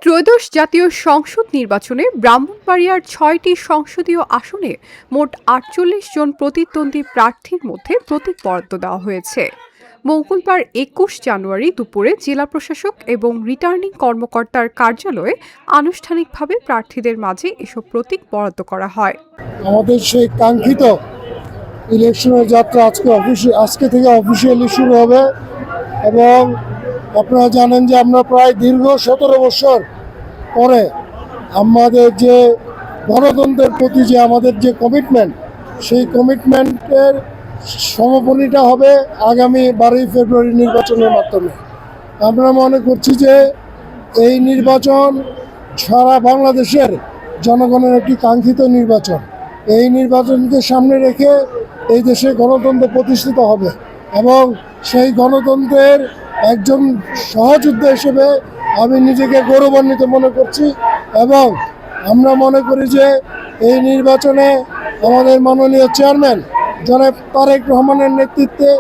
ত্রয়োদশ জাতীয় সংসদ নির্বাচনে ব্রাহ্মণবাড়িয়ার ৬টি সংসদীয় আসনে মোট ৪৮ জন প্রতিদ্বন্দ্বী প্রার্থীর মধ্যে প্রতীক বরাদ্দ দেওয়া হয়েছে। মঙ্গলবার ২১ জানুয়ারি দুপুরে জেলা প্রশাসক এবং রিটার্নিং কর্মকর্তার কার্যালয়ে আনুষ্ঠানিকভাবে প্রার্থীদের মাঝে এসব প্রতীক বরাদ্দ করা হয়। আমাদের সেই কাঙ্ক্ষিত ইলেকশনের যাত্রা আজকে থেকে অফিসিয়ালি শুরু হবে এবং আপনারা জানেন যে আমরা প্রায় দীর্ঘ ১৭ বছর পরে আমাদের যে গণতন্ত্রের প্রতি যে আমাদের যে কমিটমেন্ট, সেই কমিটমেন্টের সমাপনীটা হবে আগামী ১২ই ফেব্রুয়ারি নির্বাচনের মাধ্যমে। আমরা মনে করছি যে এই নির্বাচন সারা বাংলাদেশের জনগণের একটি কাঙ্ক্ষিত নির্বাচন। এই নির্বাচনকে সামনে রেখে এই দেশে গণতন্ত্র প্রতিষ্ঠিত হবে এবং সেই গণতন্ত্রের একজন সহযোদ্ধা হিসেবে আমি নিজেকে গৌরবান্বিত মনে করছি এবং আমরা মনে করি যে এই নির্বাচনে আমাদের মাননীয় চেয়ারম্যান জনাব তারেক রহমানের নেতৃত্বে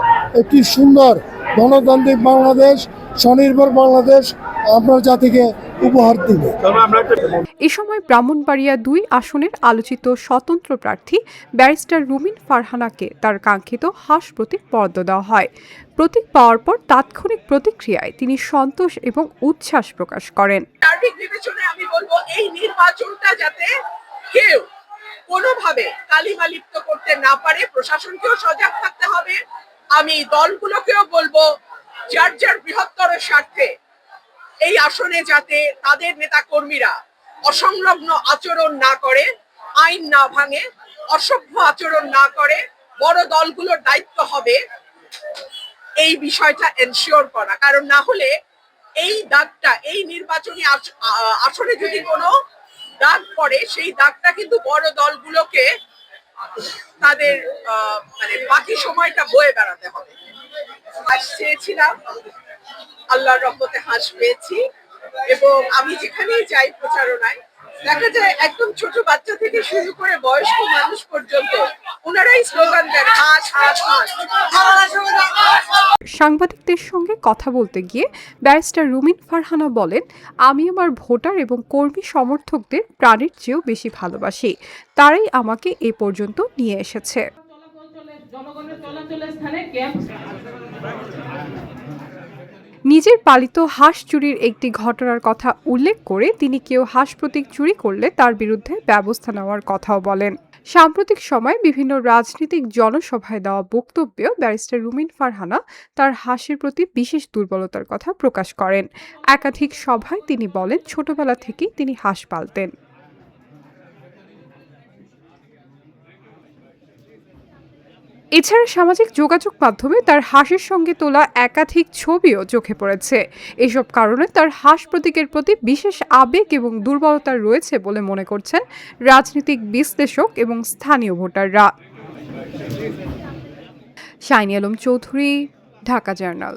একটি সুন্দর গণতান্ত্রিক বাংলাদেশ, স্বনির্ভর বাংলাদেশ আপনার জাতিকে উপহার দিবে। এ সময় ব্রাহ্মণবাড়িয়া ২ আসনের আলোচিত স্বতন্ত্র প্রার্থী ব্যারিস্টার রুমিন ফারহানাকে তার কাঙ্ক্ষিত হাঁস প্রতীক বরাদ্দ দেওয়া হয়। প্রতীক পাওয়ার পর তাৎক্ষণিক প্রতিক্রিয়ায় তিনি সন্তোষ এবং উচ্ছ্বাস প্রকাশ করেন। সার্বিক বিবেচনায় আমি বলবো এই নির্বাচনটা যাতে কেউ কোনোভাবে কালিমালিপ্ত করতে না পারে, প্রশাসনকেও সজাগ থাকতে হবে। আমি দলগুলোকেও বলবো যার যার বৃহত্তর স্বার্থে এই আসনে যাতে তাদের নেতা কর্মীরা অসংলগ্ন আচরণ না করে, আইন না ভাঙে, অসভ্য আচরণ না করে। বড় দলগুলোর দায়িত্ব হবে এই বিষয়টা এনশিওর করা, কারণ না হলে এই দাগটা এই নির্বাচনী আসনে যদি কোনো দাগ পড়ে, সেই দাগটা কিন্তু বড় দলগুলোকে তাদের বাকি সময়টা বয়ে বেড়াতে হবে। হাঁস চেয়েছিলাম, আল্লাহর রহমতে হাঁস পেয়েছি এবং আমি যেখানেই যাই প্রচারণায় দেখা যায় একদম ছোট বাচ্চা থেকে শুরু করে বয়স্ক মানুষ পর্যন্ত ওনারাই স্লোগান দেন হাঁস হাঁস হাঁস। সাংবাদিকদের সঙ্গে কথা বলতে গিয়ে ব্যারিস্টার রুমিন ফারহানা বলেন, আমি আমার ভোটার এবং কর্মী সমর্থকদের প্রাণের চেয়েও বেশি ভালোবাসি। তারাই আমাকে এ পর্যন্ত নিয়ে এসেছে। নিজের পালিত হাঁস চুরির একটি ঘটনার কথা উল্লেখ করে তিনি কেউ হাঁস প্রতীক চুরি করলে তার বিরুদ্ধে ব্যবস্থা নেওয়ার কথাও বলেন। সাম্প্রতিক সময়ে বিভিন্ন রাজনৈতিক জনসভায় দেওয়া বক্তব্যেও ব্যারিস্টার রুমিন ফারহানা তার হাঁসের প্রতি বিশেষ দুর্বলতার কথা প্রকাশ করেন। একাধিক সভায় তিনি বলেন, ছোটবেলা থেকেই তিনি হাঁস পালতেন। এছাড়া সামাজিক যোগাযোগ মাধ্যমে তার হাঁসের সঙ্গে তোলা একাধিক ছবিও চোখে পড়েছে। এসব কারণে তার হাঁস প্রতীকের প্রতি বিশেষ আবেগ এবং দুর্বলতা রয়েছে বলে মনে করছেন রাজনৈতিক বিশ্লেষক এবং স্থানীয় ভোটাররা। Shiny Alam Chowdhury, Dhaka journal.